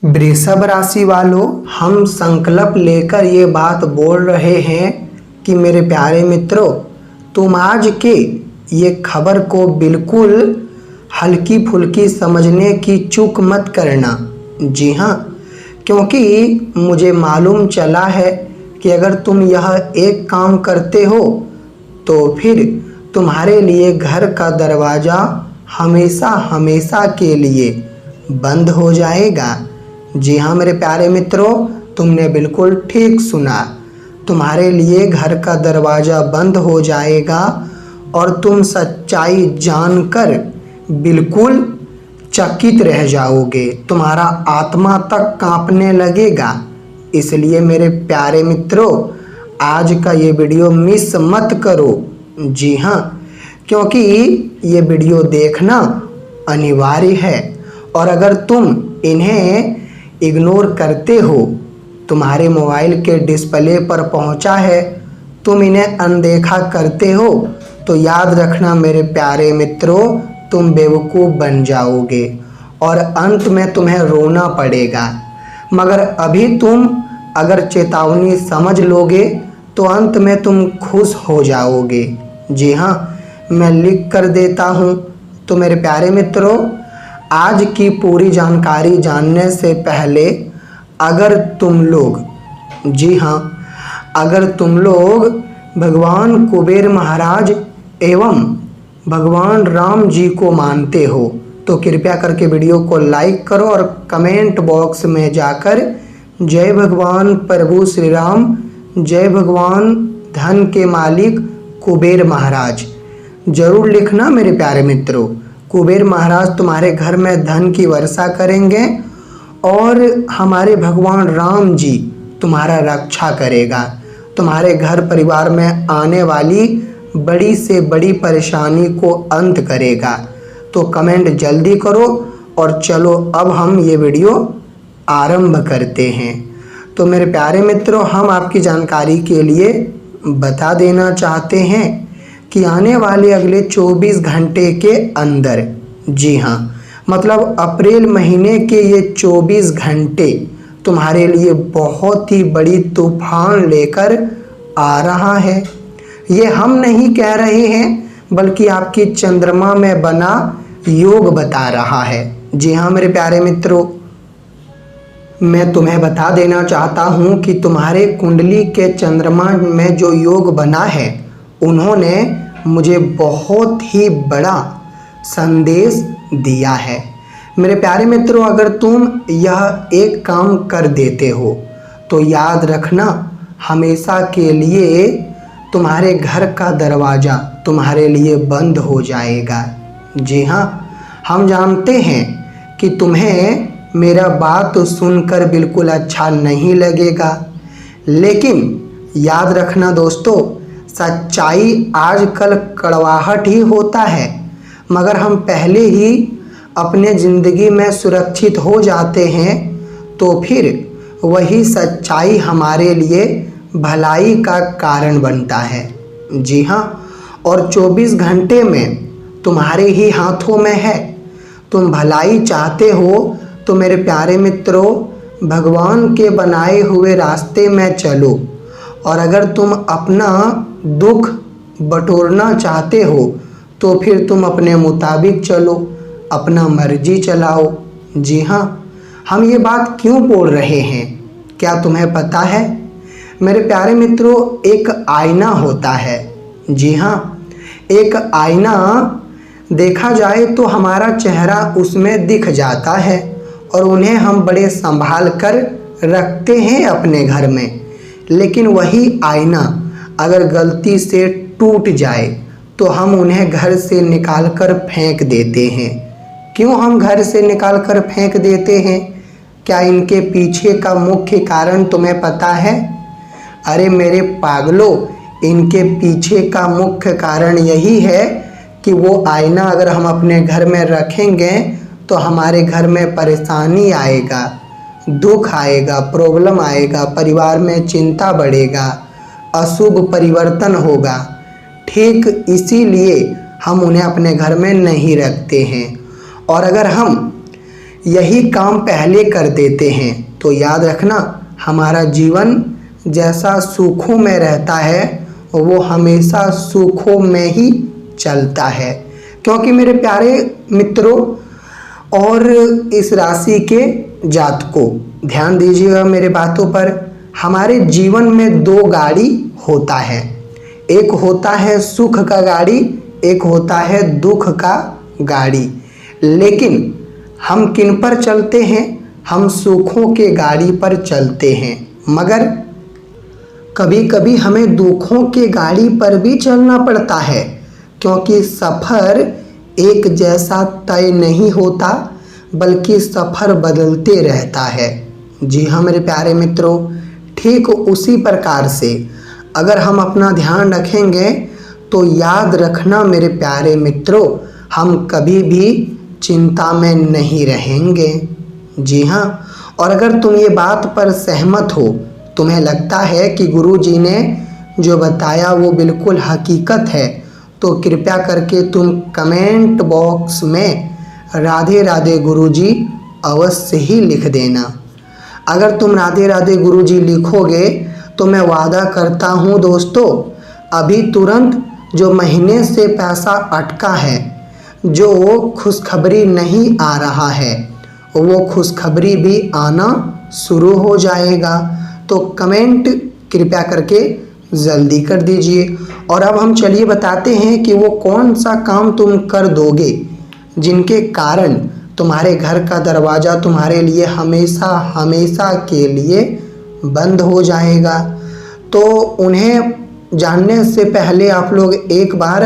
वृषभ राशि वालों, हम संकल्प लेकर ये बात बोल रहे हैं कि मेरे प्यारे मित्रों, तुम आज के ये खबर को बिल्कुल हल्की फुल्की समझने की चूक मत करना। जी हाँ, क्योंकि मुझे मालूम चला है कि अगर तुम यह एक काम करते हो तो फिर तुम्हारे लिए घर का दरवाज़ा हमेशा हमेशा के लिए बंद हो जाएगा। जी हाँ मेरे प्यारे मित्रों, तुमने बिल्कुल ठीक सुना। तुम्हारे लिए घर का दरवाज़ा बंद हो जाएगा और तुम सच्चाई जानकर बिल्कुल चकित रह जाओगे। तुम्हारा आत्मा तक कांपने लगेगा। इसलिए मेरे प्यारे मित्रों, आज का ये वीडियो मिस मत करो। जी हाँ, क्योंकि ये वीडियो देखना अनिवार्य है और अगर तुम इन्हें इग्नोर करते हो, तुम्हारे मोबाइल के डिस्प्ले पर पहुंचा है, तुम इन्हें अनदेखा करते हो, तो याद रखना मेरे प्यारे मित्रों, तुम बेवकूफ़ बन जाओगे और अंत में तुम्हें रोना पड़ेगा। मगर अभी तुम अगर चेतावनी समझ लोगे तो अंत में तुम खुश हो जाओगे। जी हाँ, मैं लिख कर देता हूँ। तो मेरे प्यारे मित्रों, आज की पूरी जानकारी जानने से पहले अगर तुम लोग, जी हाँ, अगर तुम लोग भगवान कुबेर महाराज एवं भगवान राम जी को मानते हो तो कृपया करके वीडियो को लाइक करो और कमेंट बॉक्स में जाकर जय भगवान प्रभु श्री राम, जय भगवान धन के मालिक कुबेर महाराज जरूर लिखना मेरे प्यारे मित्रों। कुबेर महाराज तुम्हारे घर में धन की वर्षा करेंगे और हमारे भगवान राम जी तुम्हारा रक्षा करेगा। तुम्हारे घर परिवार में आने वाली बड़ी से बड़ी परेशानी को अंत करेगा। तो कमेंट जल्दी करो और चलो अब हम ये वीडियो आरंभ करते हैं। तो मेरे प्यारे मित्रों, हम आपकी जानकारी के लिए बता देना चाहते हैं कि आने वाले अगले 24 घंटे के अंदर, जी हाँ, मतलब अप्रैल महीने के ये 24 घंटे तुम्हारे लिए बहुत ही बड़ी तूफान लेकर आ रहा है। ये हम नहीं कह रहे हैं, बल्कि आपकी चंद्रमा में बना योग बता रहा है। जी हाँ मेरे प्यारे मित्रों, मैं तुम्हें बता देना चाहता हूँ कि तुम्हारे कुंडली के चंद्रमा में जो योग बना है, उन्होंने मुझे बहुत ही बड़ा संदेश दिया है। मेरे प्यारे मित्रों, अगर तुम यह एक काम कर देते हो तो याद रखना, हमेशा के लिए तुम्हारे घर का दरवाज़ा तुम्हारे लिए बंद हो जाएगा। जी हाँ, हम जानते हैं कि तुम्हें मेरा बात सुनकर बिल्कुल अच्छा नहीं लगेगा, लेकिन याद रखना दोस्तों, सच्चाई आजकल कड़वाहट ही होता है, मगर हम पहले ही अपने ज़िंदगी में सुरक्षित हो जाते हैं तो फिर वही सच्चाई हमारे लिए भलाई का कारण बनता है। जी हाँ, और 24 घंटे में तुम्हारे ही हाथों में है। तुम भलाई चाहते हो तो मेरे प्यारे मित्रों, भगवान के बनाए हुए रास्ते में चलो, और अगर तुम अपना दुख बटोरना चाहते हो तो फिर तुम अपने मुताबिक चलो, अपना मर्जी चलाओ। जी हाँ, हम ये बात क्यों बोल रहे हैं, क्या तुम्हें पता है? मेरे प्यारे मित्रों, एक आईना होता है। जी हाँ, एक आईना देखा जाए तो हमारा चेहरा उसमें दिख जाता है और उन्हें हम बड़े संभाल कर रखते हैं अपने घर में। लेकिन वही आईना अगर गलती से टूट जाए तो हम उन्हें घर से निकाल कर फेंक देते हैं। क्यों हम घर से निकाल कर फेंक देते हैं? क्या इनके पीछे का मुख्य कारण तुम्हें पता है? अरे मेरे पागलों, इनके पीछे का मुख्य कारण यही है कि वो आईना अगर हम अपने घर में रखेंगे तो हमारे घर में परेशानी आएगा, दुख आएगा, प्रॉब्लम आएगा, परिवार में चिंता बढ़ेगा, अशुभ परिवर्तन होगा। ठीक इसीलिए हम उन्हें अपने घर में नहीं रखते हैं। और अगर हम यही काम पहले कर देते हैं। तो याद रखना, हमारा जीवन जैसा सुखों में रहता है वो हमेशा सुखों में ही चलता है। क्योंकि मेरे प्यारे मित्रों और इस राशि के जातकों, ध्यान दीजिएगा मेरे बातों पर। हमारे जीवन में दो गाड़ी होता है, एक होता है सुख का गाड़ी, एक होता है दुख का गाड़ी। लेकिन हम किन पर चलते हैं? हम सुखों के गाड़ी पर चलते हैं। मगर कभी कभी हमें दुखों के गाड़ी पर भी चलना पड़ता है, क्योंकि सफ़र एक जैसा तय नहीं होता, बल्कि सफ़र बदलते रहता है। जी हाँ मेरे प्यारे मित्रों, ठीक उसी प्रकार से अगर हम अपना ध्यान रखेंगे तो याद रखना मेरे प्यारे मित्रों, हम कभी भी चिंता में नहीं रहेंगे। जी हाँ, और अगर तुम ये बात पर सहमत हो, तुम्हें लगता है कि गुरुजी ने जो बताया वो बिल्कुल हकीकत है, तो कृपया करके तुम कमेंट बॉक्स में राधे राधे गुरुजी अवश्य ही लिख देना। अगर तुम राधे राधे गुरुजी लिखोगे तो मैं वादा करता हूँ दोस्तों, अभी तुरंत जो महीने से पैसा अटका है, जो खुशखबरी नहीं आ रहा है, वो खुशखबरी भी आना शुरू हो जाएगा। तो कमेंट कृपया करके जल्दी कर दीजिए। और अब हम चलिए बताते हैं कि वो कौन सा काम तुम कर दोगे जिनके कारण तुम्हारे घर का दरवाज़ा तुम्हारे लिए हमेशा हमेशा के लिए बंद हो जाएगा। तो उन्हें जानने से पहले आप लोग एक बार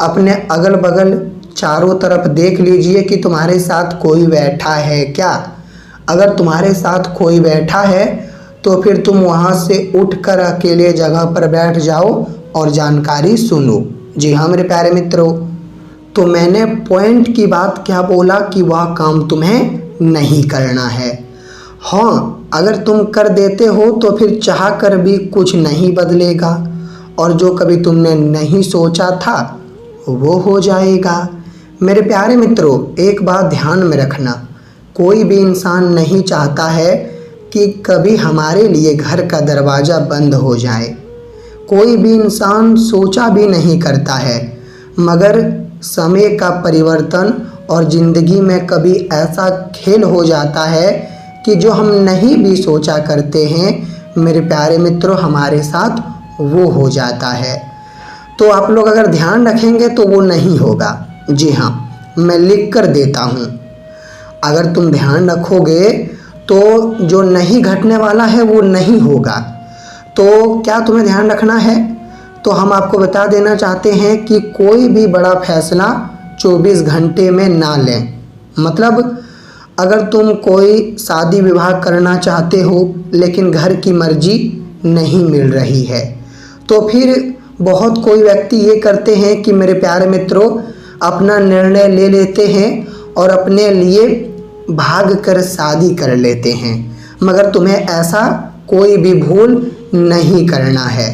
अपने अगल बगल चारों तरफ देख लीजिए कि तुम्हारे साथ कोई बैठा है क्या। अगर तुम्हारे साथ कोई बैठा है तो फिर तुम वहाँ से उठकर अकेले जगह पर बैठ जाओ और जानकारी सुनो। जी हाँ मेरे प्यारे मित्रों, तो मैंने पॉइंट की बात क्या बोला कि वह काम तुम्हें नहीं करना है। हाँ, अगर तुम कर देते हो तो फिर चाह कर भी कुछ नहीं बदलेगा, और जो कभी तुमने नहीं सोचा था वो हो जाएगा। मेरे प्यारे मित्रों, एक बात ध्यान में रखना, कोई भी इंसान नहीं चाहता है कि कभी हमारे लिए घर का दरवाज़ा बंद हो जाए। कोई भी इंसान सोचा भी नहीं करता है, मगर समय का परिवर्तन और ज़िंदगी में कभी ऐसा खेल हो जाता है कि जो हम नहीं भी सोचा करते हैं मेरे प्यारे मित्रों, हमारे साथ वो हो जाता है। तो आप लोग अगर ध्यान रखेंगे तो वो नहीं होगा। जी हाँ, मैं लिख कर देता हूँ। अगर तुम ध्यान रखोगे तो जो नहीं घटने वाला है वो नहीं होगा। तो क्या तुम्हें ध्यान रखना है? तो हम आपको बता देना चाहते हैं कि कोई भी बड़ा फैसला 24 घंटे में ना लें। मतलब अगर तुम कोई शादी विवाह करना चाहते हो लेकिन घर की मर्जी नहीं मिल रही है, तो फिर बहुत कोई व्यक्ति ये करते हैं कि मेरे प्यारे मित्रों, अपना निर्णय ले लेते हैं और अपने लिए भाग कर शादी कर लेते हैं। मगर तुम्हें ऐसा कोई भी भूल नहीं करना है।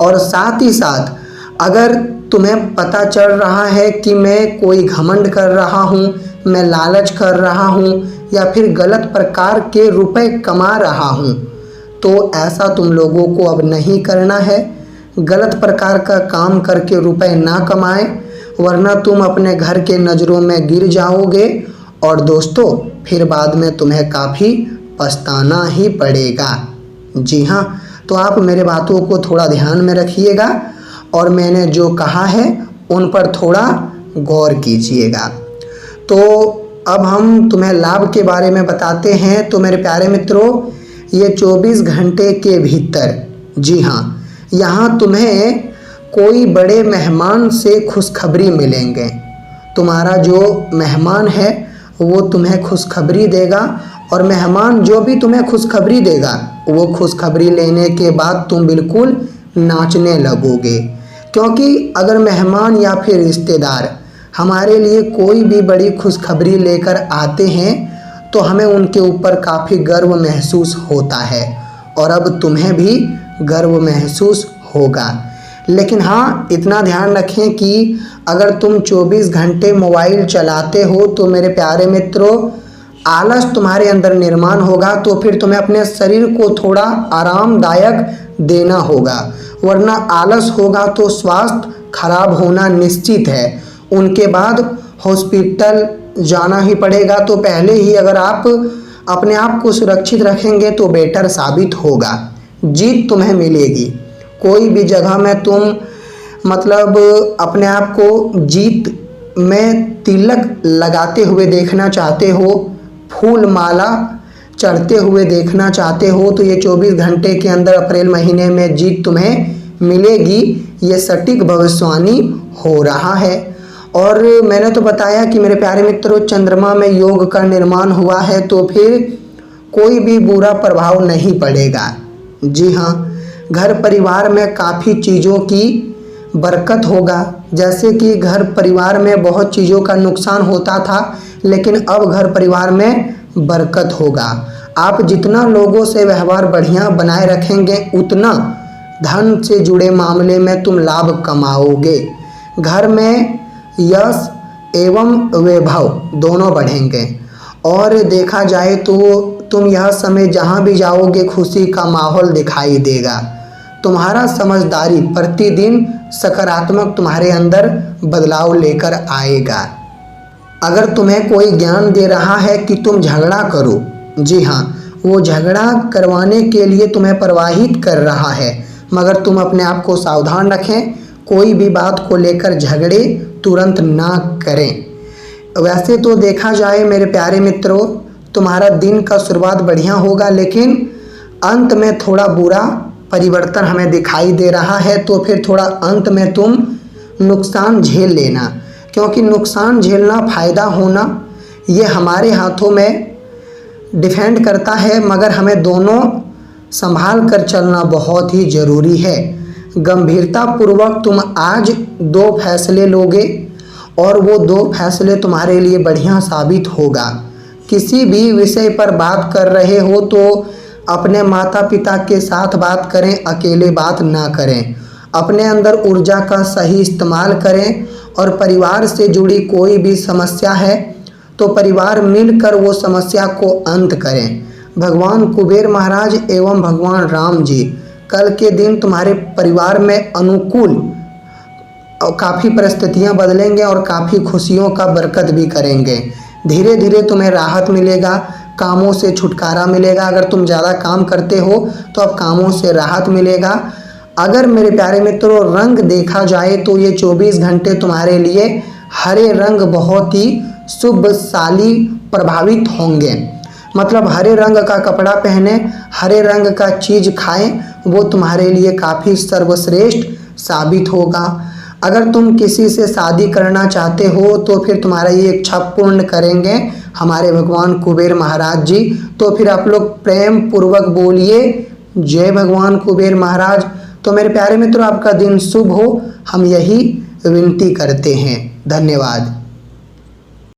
और साथ ही साथ अगर तुम्हें पता चल रहा है कि मैं कोई घमंड कर रहा हूँ, मैं लालच कर रहा हूँ या फिर गलत प्रकार के रुपए कमा रहा हूँ, तो ऐसा तुम लोगों को अब नहीं करना है। गलत प्रकार का काम करके रुपए ना कमाएं, वरना तुम अपने घर के नज़रों में गिर जाओगे और दोस्तों फिर बाद में तुम्हें काफ़ी पछताना ही पड़ेगा। जी हाँ, तो आप मेरे बातों को थोड़ा ध्यान में रखिएगा और मैंने जो कहा है उन पर थोड़ा गौर कीजिएगा। तो अब हम तुम्हें लाभ के बारे में बताते हैं। तो मेरे प्यारे मित्रों, ये 24 घंटे के भीतर, जी हाँ, यहाँ तुम्हें कोई बड़े मेहमान से खुशखबरी मिलेंगे। तुम्हारा जो मेहमान है वो तुम्हें खुशखबरी देगा, और मेहमान जो भी तुम्हें खुशखबरी देगा वो खुशखबरी लेने के बाद तुम बिल्कुल नाचने लगोगे। क्योंकि अगर मेहमान या फिर रिश्तेदार हमारे लिए कोई भी बड़ी खुशखबरी लेकर आते हैं तो हमें उनके ऊपर काफ़ी गर्व महसूस होता है, और अब तुम्हें भी गर्व महसूस होगा। लेकिन हाँ, इतना ध्यान रखें कि अगर तुम 24 घंटे मोबाइल चलाते हो तो मेरे प्यारे मित्रों, आलस तुम्हारे अंदर निर्माण होगा तो फिर तुम्हें अपने शरीर को थोड़ा आरामदायक देना होगा, वरना आलस होगा तो स्वास्थ्य खराब होना निश्चित है। उनके बाद हॉस्पिटल जाना ही पड़ेगा। तो पहले ही अगर आप अपने आप को सुरक्षित रखेंगे तो बेटर साबित होगा, जीत तुम्हें मिलेगी। कोई भी जगह में तुम मतलब अपने आप को जीत में तिलक लगाते हुए देखना चाहते हो, फूल माला चढ़ते हुए देखना चाहते हो, तो ये 24 घंटे के अंदर अप्रैल महीने में जीत तुम्हें मिलेगी। ये सटीक भविष्यवाणी हो रहा है। और मैंने तो बताया कि मेरे प्यारे मित्रों, चंद्रमा में योग का निर्माण हुआ है तो फिर कोई भी बुरा प्रभाव नहीं पड़ेगा। जी हाँ, घर परिवार में काफ़ी चीज़ों की बरकत होगा। जैसे कि घर परिवार में बहुत चीज़ों का नुकसान होता था, लेकिन अब घर परिवार में बरकत होगा। आप जितना लोगों से व्यवहार बढ़िया बनाए रखेंगे उतना धन से जुड़े मामले में तुम लाभ कमाओगे। घर में यश एवं वैभव दोनों बढ़ेंगे। और देखा जाए तो तुम यह समय जहाँ भी जाओगे खुशी का माहौल दिखाई देगा। तुम्हारा समझदारी प्रतिदिन सकारात्मक तुम्हारे अंदर बदलाव लेकर आएगा। अगर तुम्हें कोई ज्ञान दे रहा है कि तुम झगड़ा करो, जी हाँ, वो झगड़ा करवाने के लिए तुम्हें प्रवाहित कर रहा है, मगर तुम अपने आप को सावधान रखें। कोई भी बात को लेकर झगड़े तुरंत ना करें। वैसे तो देखा जाए मेरे प्यारे मित्रों, तुम्हारा दिन का शुरुआत बढ़िया होगा, लेकिन अंत में थोड़ा बुरा परिवर्तन हमें दिखाई दे रहा है। तो फिर थोड़ा अंत में तुम नुकसान झेल लेना, क्योंकि नुकसान झेलना फ़ायदा होना ये हमारे हाथों में डिपेंड करता है, मगर हमें दोनों संभाल कर चलना बहुत ही ज़रूरी है। गंभीरतापूर्वक तुम आज 2 फैसले लोगे और वो 2 फैसले तुम्हारे लिए बढ़िया साबित होगा। किसी भी विषय पर बात कर रहे हो तो अपने माता पिता के साथ बात करें, अकेले बात ना करें। अपने अंदर ऊर्जा का सही इस्तेमाल करें और परिवार से जुड़ी कोई भी समस्या है तो परिवार मिलकर वो समस्या को अंत करें। भगवान कुबेर महाराज एवं भगवान राम जी कल के दिन तुम्हारे परिवार में अनुकूल काफ़ी परिस्थितियां बदलेंगे और काफ़ी खुशियों का बरकत भी करेंगे। धीरे धीरे तुम्हें राहत मिलेगा, कामों से छुटकारा मिलेगा। अगर तुम ज़्यादा काम करते हो तो अब कामों से राहत मिलेगा। अगर मेरे प्यारे मित्रों रंग देखा जाए तो ये 24 घंटे तुम्हारे लिए हरे रंग बहुत ही शुभशाली प्रभावित होंगे। मतलब हरे रंग का कपड़ा पहने, हरे रंग का चीज़ खाएं, वो तुम्हारे लिए काफ़ी सर्वश्रेष्ठ साबित होगा। अगर तुम किसी से शादी करना चाहते हो तो फिर तुम्हारा ये इच्छा पूर्ण करेंगे हमारे भगवान कुबेर महाराज जी। तो फिर आप लोग प्रेम पूर्वक बोलिए जय भगवान कुबेर महाराज। तो मेरे प्यारे मित्रों, आपका दिन शुभ हो, हम यही विनती करते हैं। धन्यवाद।